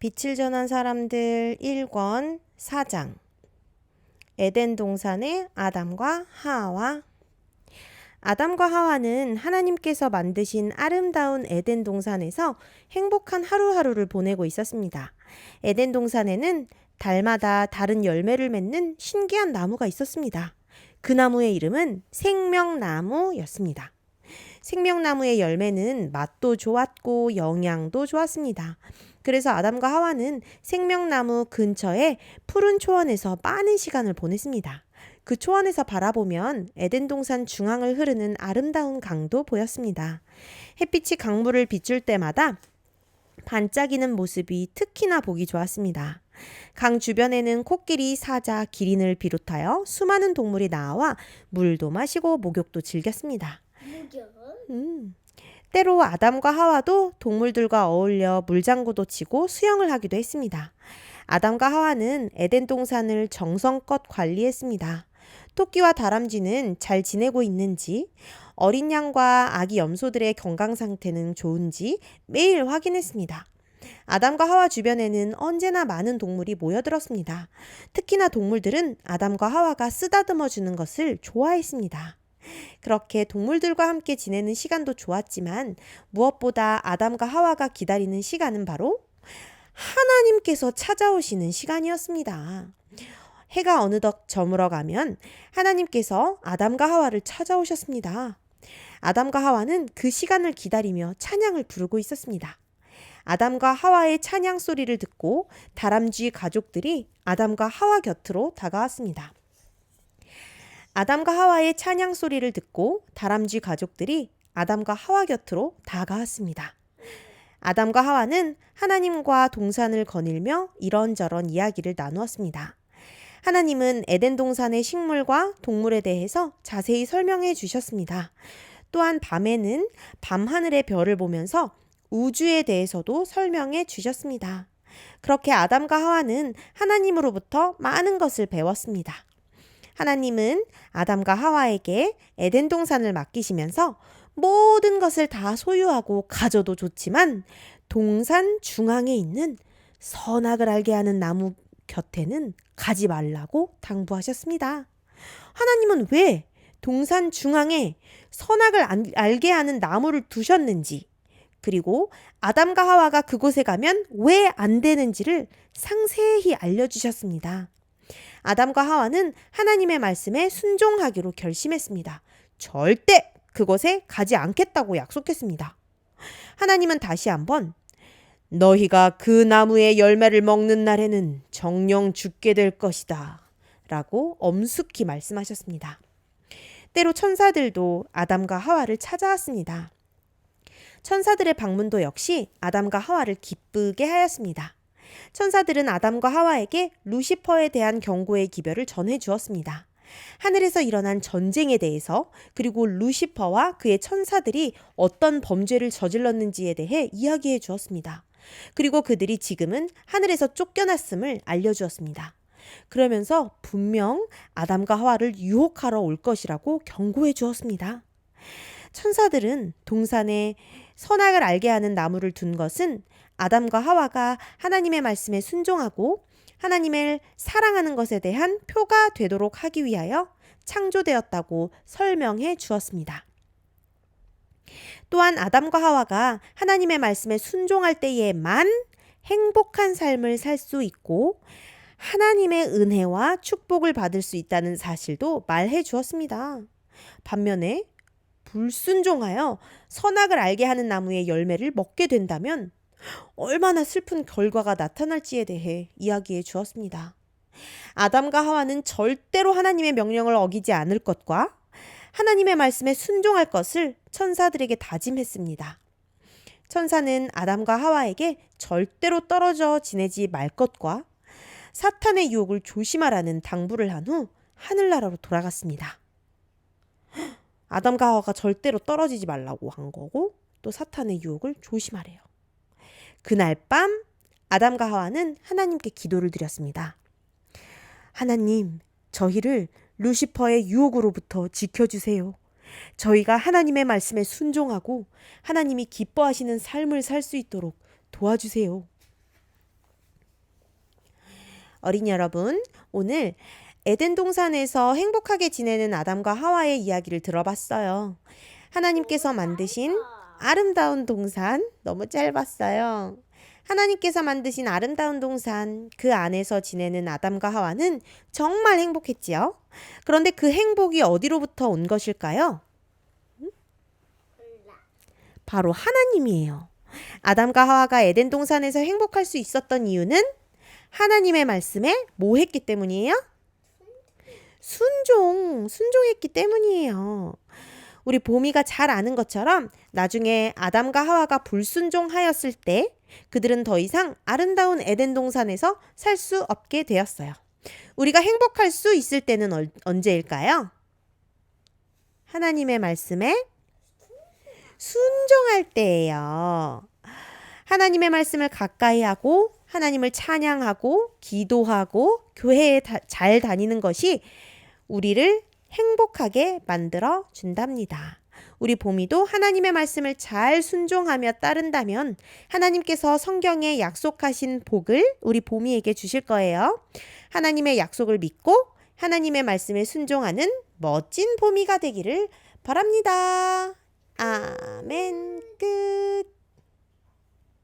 빛을 전한 사람들 1권 4장 에덴 동산의 아담과 하와. 아담과 하와는 하나님께서 만드신 아름다운 에덴 동산에서 행복한 하루하루를 보내고 있었습니다. 에덴 동산에는 달마다 다른 열매를 맺는 신기한 나무가 있었습니다. 그 나무의 이름은 생명나무였습니다. 생명나무의 열매는 맛도 좋았고 영양도 좋았습니다. 그래서 아담과 하와는 생명나무 근처에 푸른 초원에서 많은 시간을 보냈습니다. 그 초원에서 바라보면 에덴 동산 중앙을 흐르는 아름다운 강도 보였습니다. 햇빛이 강물을 비출 때마다 반짝이는 모습이 특히나 보기 좋았습니다. 강 주변에는 코끼리, 사자, 기린을 비롯하여 수많은 동물이 나와 물도 마시고 목욕도 즐겼습니다. 때로 아담과 하와도 동물들과 어울려 물장구도 치고 수영을 하기도 했습니다. 아담과 하와는 에덴 동산을 정성껏 관리했습니다. 토끼와 다람쥐는 잘 지내고 있는지, 어린 양과 아기 염소들의 건강 상태는 좋은지 매일 확인했습니다. 아담과 하와 주변에는 언제나 많은 동물이 모여들었습니다. 특히나 동물들은 아담과 하와가 쓰다듬어 주는 것을 좋아했습니다. 그렇게 동물들과 함께 지내는 시간도 좋았지만 무엇보다 아담과 하와가 기다리는 시간은 바로 하나님께서 찾아오시는 시간이었습니다. 해가 어느덧 저물어 가면 하나님께서 아담과 하와를 찾아오셨습니다. 아담과 하와는 그 시간을 기다리며 찬양을 부르고 있었습니다. 아담과 하와의 찬양 소리를 듣고 다람쥐 가족들이 아담과 하와 곁으로 다가왔습니다. 아담과 하와의 찬양 소리를 듣고 다람쥐 가족들이 아담과 하와 곁으로 다가왔습니다. 아담과 하와는 하나님과 동산을 거닐며 이런저런 이야기를 나누었습니다. 하나님은 에덴 동산의 식물과 동물에 대해서 자세히 설명해 주셨습니다. 또한 밤에는 밤하늘의 별을 보면서 우주에 대해서도 설명해 주셨습니다. 그렇게 아담과 하와는 하나님으로부터 많은 것을 배웠습니다. 하나님은 아담과 하와에게 에덴 동산을 맡기시면서 모든 것을 다 소유하고 가져도 좋지만 동산 중앙에 있는 선악을 알게 하는 나무 곁에는 가지 말라고 당부하셨습니다. 하나님은 왜 동산 중앙에 선악을 알게 하는 나무를 두셨는지, 그리고 아담과 하와가 그곳에 가면 왜 안 되는지를 상세히 알려주셨습니다. 아담과 하와는 하나님의 말씀에 순종하기로 결심했습니다. 절대 그곳에 가지 않겠다고 약속했습니다. 하나님은 다시 한번 너희가 그 나무의 열매를 먹는 날에는 정녕 죽게 될 것이다 라고 엄숙히 말씀하셨습니다. 때로 천사들도 아담과 하와를 찾아왔습니다. 천사들의 방문도 역시 아담과 하와를 기쁘게 하였습니다. 천사들은 아담과 하와에게 루시퍼에 대한 경고의 기별을 전해 주었습니다. 하늘에서 일어난 전쟁에 대해서, 그리고 루시퍼와 그의 천사들이 어떤 범죄를 저질렀는지에 대해 이야기해 주었습니다. 그리고 그들이 지금은 하늘에서 쫓겨났음을 알려주었습니다. 그러면서 분명 아담과 하와를 유혹하러 올 것이라고 경고해 주었습니다. 천사들은 동산에 선악을 알게 하는 나무를 둔 것은 아담과 하와가 하나님의 말씀에 순종하고 하나님을 사랑하는 것에 대한 표가 되도록 하기 위하여 창조되었다고 설명해 주었습니다. 또한 아담과 하와가 하나님의 말씀에 순종할 때에만 행복한 삶을 살 수 있고 하나님의 은혜와 축복을 받을 수 있다는 사실도 말해 주었습니다. 반면에 불순종하여 선악을 알게 하는 나무의 열매를 먹게 된다면 얼마나 슬픈 결과가 나타날지에 대해 이야기해 주었습니다. 아담과 하와는 절대로 하나님의 명령을 어기지 않을 것과 하나님의 말씀에 순종할 것을 천사들에게 다짐했습니다. 천사는 아담과 하와에게 절대로 떨어져 지내지 말 것과 사탄의 유혹을 조심하라는 당부를 한 후 하늘나라로 돌아갔습니다. 아담과 하와가 절대로 떨어지지 말라고 한 거고 또 사탄의 유혹을 조심하래요. 그날 밤 아담과 하와는 하나님께 기도를 드렸습니다. 하나님, 저희를 루시퍼의 유혹으로부터 지켜주세요. 저희가 하나님의 말씀에 순종하고 하나님이 기뻐하시는 삶을 살 수 있도록 도와주세요. 어린이 여러분, 오늘 에덴 동산에서 행복하게 지내는 아담과 하와의 이야기를 들어봤어요. 하나님께서 만드신 아름다운 동산, 너무 짧았어요. 하나님께서 만드신 아름다운 동산, 그 안에서 지내는 아담과 하와는 정말 행복했지요. 그런데 그 행복이 어디로부터 온 것일까요? 바로 하나님이에요. 아담과 하와가 에덴 동산에서 행복할 수 있었던 이유는 하나님의 말씀에 뭐 했기 때문이에요? 순종했기 때문이에요. 우리 보미가 잘 아는 것처럼 나중에 아담과 하와가 불순종하였을 때 그들은 더 이상 아름다운 에덴 동산에서 살 수 없게 되었어요. 우리가 행복할 수 있을 때는 언제일까요? 하나님의 말씀에 순종할 때예요. 하나님의 말씀을 가까이 하고 하나님을 찬양하고 기도하고 교회에 잘 다니는 것이 우리를 행복하게 만들어 준답니다. 우리 보미도 하나님의 말씀을 잘 순종하며 따른다면 하나님께서 성경에 약속하신 복을 우리 보미에게 주실 거예요. 하나님의 약속을 믿고 하나님의 말씀에 순종하는 멋진 보미가 되기를 바랍니다. 아멘. 끝.